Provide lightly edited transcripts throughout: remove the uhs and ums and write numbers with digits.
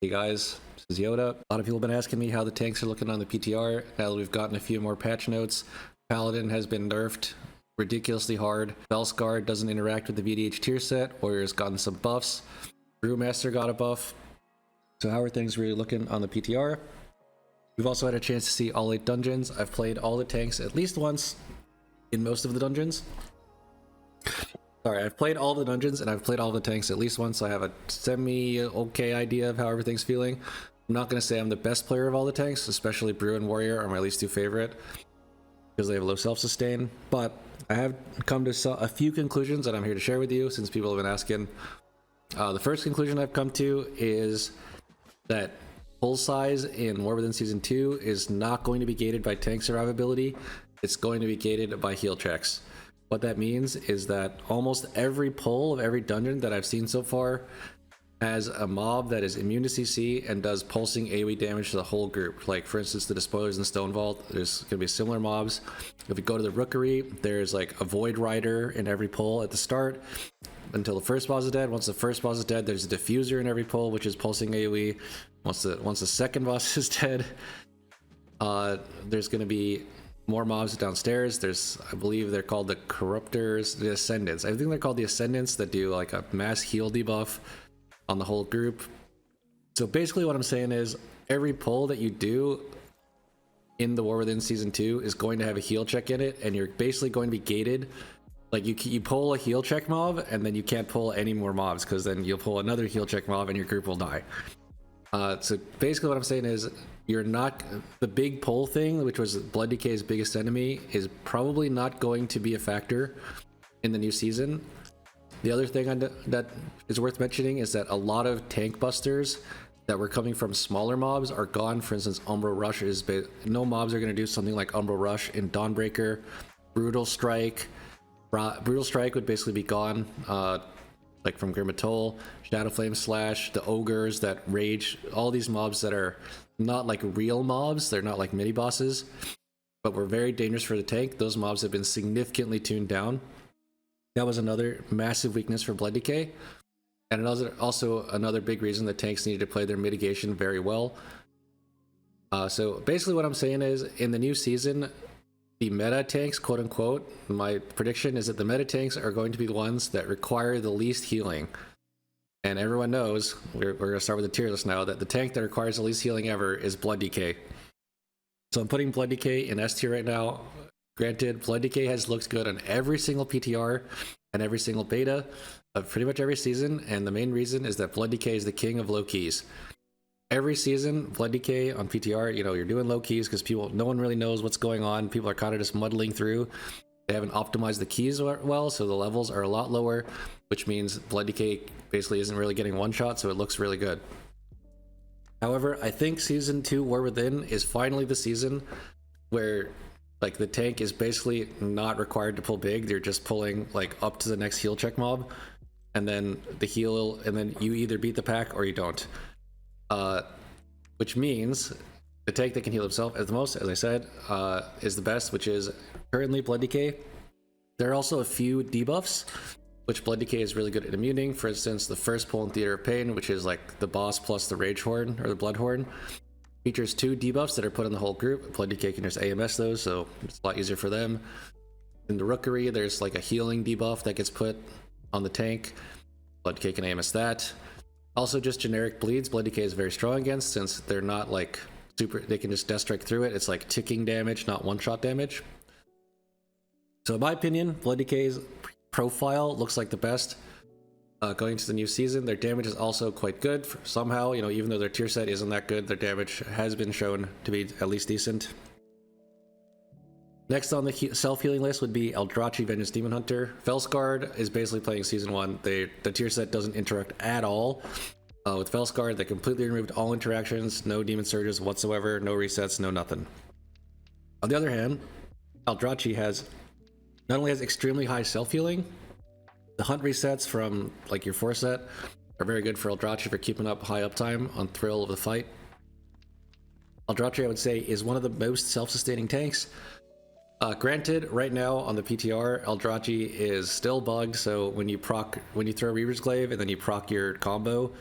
Hey guys, this is Yoda. A lot of people have been asking me how the tanks are looking on the PTR. Now that we've gotten a few more patch notes, Paladin has been nerfed ridiculously hard. Bellscar doesn't interact with the VDH tier set. Warrior's gotten some buffs. Brewmaster got a buff. So how are things really looking on the PTR? We've also had a chance to see all 8 dungeons. I've played all the tanks at least once in most of the dungeons. Sorry, I've played all the dungeons and I've played all the tanks at least once, so I have a semi-okay idea of how everything's feeling. I'm not going to say I'm the best player of all the tanks, especially Brew and Warrior are my least 2 favorite, because they have low self-sustain, but I have come to a few conclusions that I'm here to share with you, since people have been asking. The first conclusion I've come to is that pull size in War Within Season 2 is not going to be gated by tank survivability, it's going to be gated by heal checks. What that means is that almost every pull of every dungeon that I've seen so far has a mob that is immune to CC and does pulsing AoE damage to the whole group. Like, for instance, the Despoilers and Stone Vault, there's going to be similar mobs. If you go to the Rookery, there's like a Void Rider in every pull at the start until the first boss is dead. Once the first boss is dead, there's a Diffuser in every pull, which is pulsing AoE. Once the second boss is dead, there's going to be more mobs downstairs. There's, I believe they're called the Corruptors, the Ascendants. I think they're called the Ascendants, that do like a mass heal debuff on the whole group. So basically what I'm saying is every pull that you do in the War Within Season 2 is going to have a heal check in it, and you're basically going to be gated. Like, you pull a heal check mob and then you can't pull any more mobs, because then you'll pull another heal check mob and your group will die. So basically what I'm saying is, you're not, the big pull thing, which was Blood Decay's biggest enemy, is probably not going to be a factor in the new season. The other thing that is worth mentioning is that a lot of tank busters that were coming from smaller mobs are gone. For instance, Umbral Rush is, no mobs are going to do something like Umbral Rush in Dawnbreaker. Brutal Strike would basically be gone, like from Grim Atoll, Shadow Flame Slash, the Ogres that rage, all these mobs that are not like real mobs, they're not like mini bosses, but were very dangerous for the tank. Those mobs have been significantly tuned down. That was another massive weakness for Blood Decay, and also another big reason that tanks needed to play their mitigation very well. So basically what I'm saying is, in the new season, the meta tanks, quote unquote, my prediction is that the meta tanks are going to be the ones that require the least healing. And everyone knows, we're going to start with the tier list now, that the tank that requires the least healing ever is Blood Decay. So I'm putting Blood Decay in S tier right now. Granted, Blood Decay has looked good on every single PTR and every single beta of pretty much every season, and the main reason is that Blood Decay is the king of low keys. Every season, Blood Decay on PTR, you know, you're doing low keys because no one really knows what's going on. People are kind of just muddling through. They haven't optimized the keys well, so the levels are a lot lower, which means Blood Decay basically isn't really getting one shot, so it looks really good. However, I think Season 2 War Within is finally the season where, like, the tank is basically not required to pull big. They're just pulling like up to the next heal check mob, and then the heal, and then you either beat the pack or you don't. Which means the tank that can heal himself at the most, as I said, is the best, which is currently Blood Decay. There are also a few debuffs, which Blood Decay is really good at immuning. For instance, the first pull in Theater of Pain, which is like the boss plus the Rage Horn, or the Blood Horn, features 2 debuffs that are put in the whole group. Blood Decay can just AMS those, so it's a lot easier for them. In the Rookery, there's like a healing debuff that gets put on the tank. Blood Decay can AMS that. Also, just generic bleeds, Blood Decay is very strong against, since they're not like super, they can just death strike through it. It's like ticking damage, not one-shot damage. So in my opinion, Blood Decay's profile looks like the best going into the new season. Their damage is also quite good somehow, you know, even though their tier set isn't that good, their damage has been shown to be at least decent. Next on the self-healing list would be Eldrachi Vengeance Demon Hunter. Felsguard is basically playing Season 1. The tier set doesn't interact at all. With Felsguard, they completely removed all interactions, no Demon Surges whatsoever, no resets, no nothing. On the other hand, Eldrachi not only has extremely high self-healing, the hunt resets from like your 4 set are very good for Eldrachi for keeping up high uptime on Thrill of the Fight. Eldrachi, I would say, is one of the most self-sustaining tanks. Granted, right now on the PTR, Eldrachi is still bugged, so when you throw Reaver's Glaive and then you proc your combo,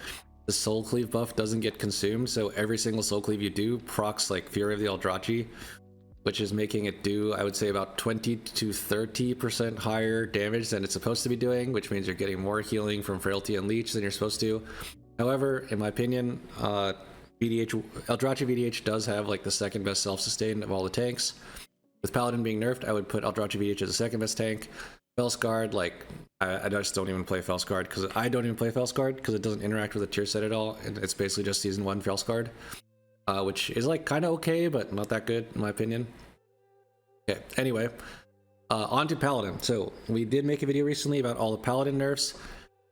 the soul cleave buff doesn't get consumed, so every single soul cleave you do procs like Fury of the Eldrachi, which is making it do, I would say, about 20 to 30% higher damage than it's supposed to be doing, which means you're getting more healing from Frailty and Leech than you're supposed to. However, in my opinion, Eldrachi VDH does have like the second best self-sustain of all the tanks. With Paladin being nerfed, I would put Eldrachi VDH as the second best tank. Felskard, like, I just don't even play Felskard, because I don't even play Felskard because it doesn't interact with the tier set at all, and it's basically just Season 1 Felskard, which is like kind of okay, but not that good in my opinion. Okay, anyway, on to Paladin. So we did make a video recently about all the Paladin nerfs.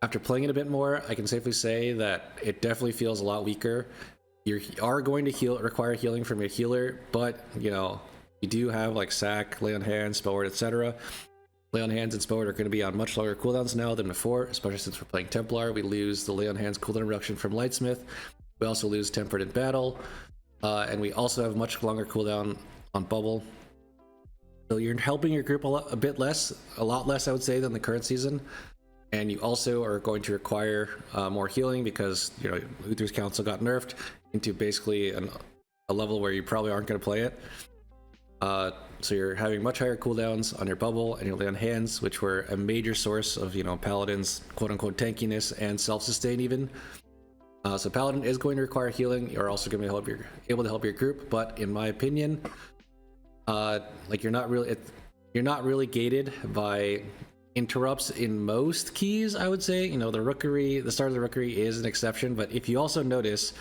After playing it a bit more, I can safely say that it definitely feels a lot weaker. You are going to require healing from your healer, but you know, you do have like Sack, Lay on Hands, Spellward, etc. Lay on Hands and Spellward are going to be on much longer cooldowns now than before, especially since we're playing Templar. We lose the Lay on Hands cooldown reduction from Lightsmith. We also lose Tempered in battle, and we also have much longer cooldown on Bubble. So you're helping your group a lot less, I would say, than the current season. And you also are going to require more healing because, you know, Uther's Council got nerfed into basically a level where you probably aren't going to play it. So you're having much higher cooldowns on your Bubble and your Lay on Hands, which were a major source of, you know, Paladin's quote-unquote tankiness and self-sustain even. So Paladin is going to require healing. You're also going to be able to help your group, but in my opinion, like you're not really gated by interrupts in most keys, I would say. You know, the start of the Rookery is an exception, but if you also notice,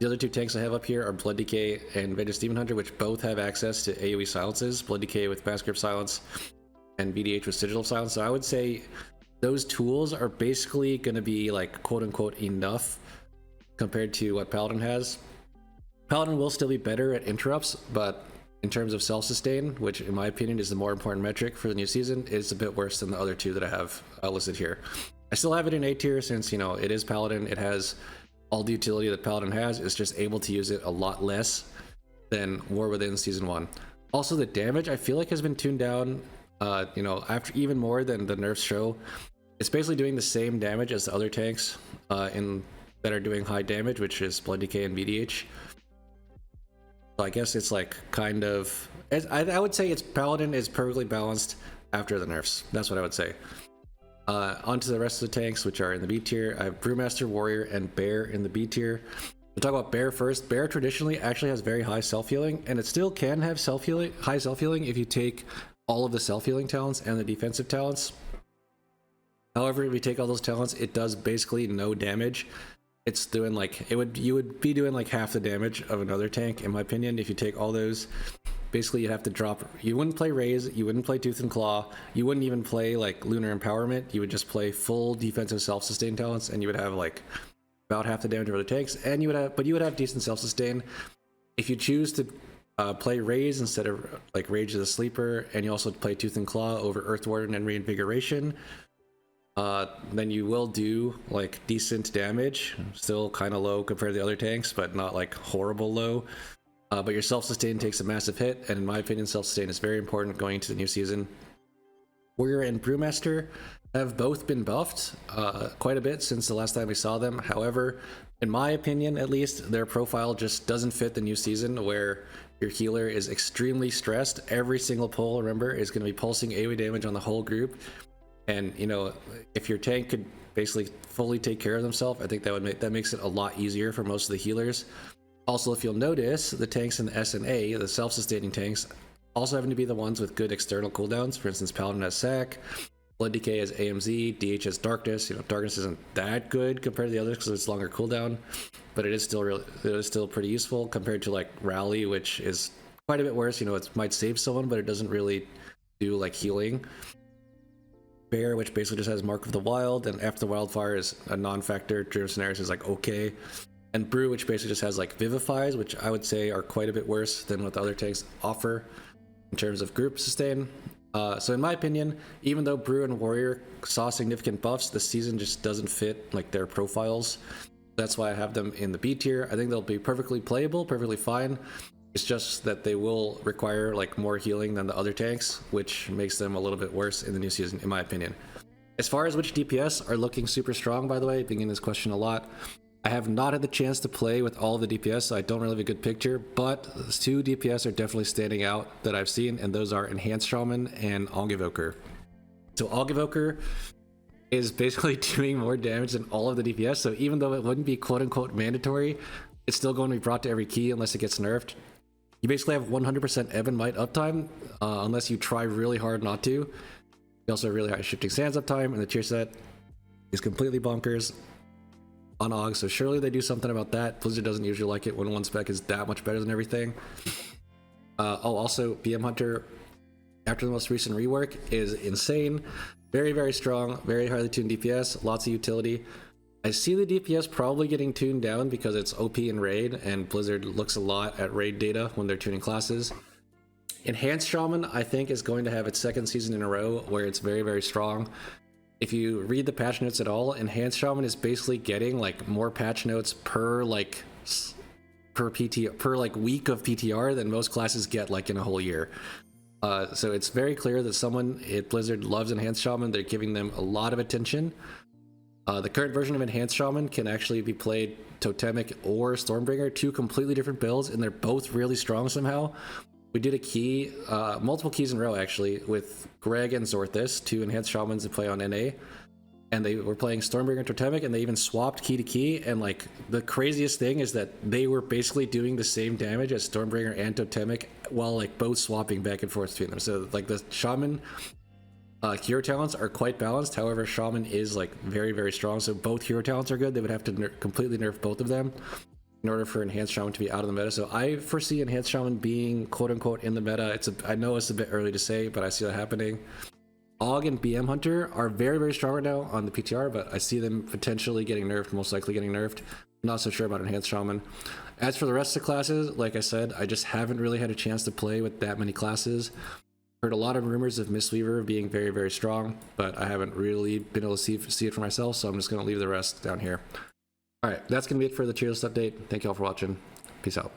the other two tanks I have up here are Blood Decay and Vengeance Demon Hunter, which both have access to AoE silences. Blood Decay with Massacre of Silence and VDH with Sigil of Silence. So I would say those tools are basically going to be like quote-unquote enough compared to what Paladin has. Paladin will still be better at interrupts, but in terms of self-sustain, which in my opinion is the more important metric for the new season, is a bit worse than the other two that I have listed here. I still have it in A tier since, you know, it is Paladin. It has all the utility that Paladin has. It's just able to use it a lot less than War Within Season 1. Also, the damage I feel like has been tuned down, you know, after even more than the nerfs show. It's basically doing the same damage as the other tanks that are doing high damage, which is Blood Decay and VDH. So I guess it's like kind of, I would say Paladin is perfectly balanced after the nerfs. That's what I would say. Onto the rest of the tanks, which are in the B tier. I have Brewmaster, Warrior, and Bear in the B tier. We'll talk about Bear first. Bear traditionally actually has very high self-healing, and it still can have high self-healing if you take all of the self-healing talents and the defensive talents. However, if you take all those talents, it does basically no damage. It's doing like, you would be doing like half the damage of another tank, in my opinion, if you take all those. Basically, you'd have to drop, you wouldn't play Raise, you wouldn't play Tooth and Claw, you wouldn't even play like Lunar Empowerment, you would just play full defensive self-sustain talents, and you would have like about half the damage of other tanks, and you would have decent self-sustain. If you choose to play Raise instead of like Rage of the Sleeper, and you also play Tooth and Claw over Earth Warden and Reinvigoration, then you will do like decent damage, still kind of low compared to the other tanks, but not like horrible low. But your self-sustain takes a massive hit, and in my opinion, self-sustain is very important going into the new season. Warrior and Brewmaster have both been buffed quite a bit since the last time we saw them. However, in my opinion at least, their profile just doesn't fit the new season, where your healer is extremely stressed. Every single pull, remember, is going to be pulsing AoE damage on the whole group. And, you know, if your tank could basically fully take care of themselves, I think that makes it a lot easier for most of the healers. Also, if you'll notice, the tanks in the SNA, the self-sustaining tanks, also happen to be the ones with good external cooldowns. For instance, Paladin has Sack, Blood Decay has AMZ, DH has Darkness. You know, Darkness isn't that good compared to the others because it's longer cooldown, but it is still pretty useful compared to like Rally, which is quite a bit worse. You know, it might save someone, but it doesn't really do like healing. Bear, which basically just has Mark of the Wild, and After the Wildfire is a non-factor. Dream Scenarios is like okay. And Brew, which basically just has like Vivifies, which I would say are quite a bit worse than what the other tanks offer in terms of group sustain. So in my opinion, even though Brew and Warrior saw significant buffs, the season just doesn't fit like their profiles. That's why I have them in the B tier. I think they'll be perfectly playable, perfectly fine. It's just that they will require like more healing than the other tanks, which makes them a little bit worse in the new season, in my opinion. As far as which DPS are looking super strong, by the way, being in this question a lot, I have not had the chance to play with all of the DPS, so I don't really have a good picture, but 2 DPS are definitely standing out that I've seen, and those are Enhanced Shaman and Augmevoker. So Augmevoker is basically doing more damage than all of the DPS, so even though it wouldn't be quote-unquote mandatory, it's still going to be brought to every key unless it gets nerfed. You basically have 100% Ebb and Might uptime, unless you try really hard not to. You also have really high Shifting Sands uptime, and the tier set is completely bonkers on AUG, so surely they do something about that. Blizzard doesn't usually like it when one spec is that much better than everything. Also, BM Hunter, after the most recent rework, is insane. Very, very strong, very highly tuned DPS, lots of utility. I see the DPS probably getting tuned down because it's OP in raid, and Blizzard looks a lot at raid data when they're tuning classes. Enhanced Shaman, I think, is going to have its 2nd season in a row where it's very, very strong. If you read the patch notes at all, Enhanced Shaman is basically getting like more patch notes per week of PTR than most classes get like in a whole year. So it's very clear that someone at Blizzard loves Enhanced Shaman. They're giving them a lot of attention. The current version of Enhanced Shaman can actually be played Totemic or Stormbringer, 2 completely different builds, and they're both really strong somehow. We did a key, multiple keys in a row actually, with Greg and Zorthus, 2 Enhanced Shamans that play on NA, and they were playing Stormbringer and Totemic, and they even swapped key to key, and like the craziest thing is that they were basically doing the same damage as Stormbringer and Totemic while like both swapping back and forth between them. So like the Shaman hero talents are quite balanced. However, Shaman is like very, very strong, so both hero talents are good. They would have to completely nerf both of them in order for Enhanced Shaman to be out of the meta. So I foresee Enhanced Shaman being quote-unquote in the meta. I know it's a bit early to say, but I see that happening. AUG and BM Hunter are very, very strong right now on the PTR, but I see them potentially getting nerfed, most likely getting nerfed. I'm not so sure about Enhanced Shaman. As for the rest of the classes, like I said, I just haven't really had a chance to play with that many classes. Heard a lot of rumors of Mistweaver being very, very strong, but I haven't really been able to see it for myself, so I'm just going to leave the rest down here. All right, that's going to be it for the tier list update. Thank you all for watching. Peace out.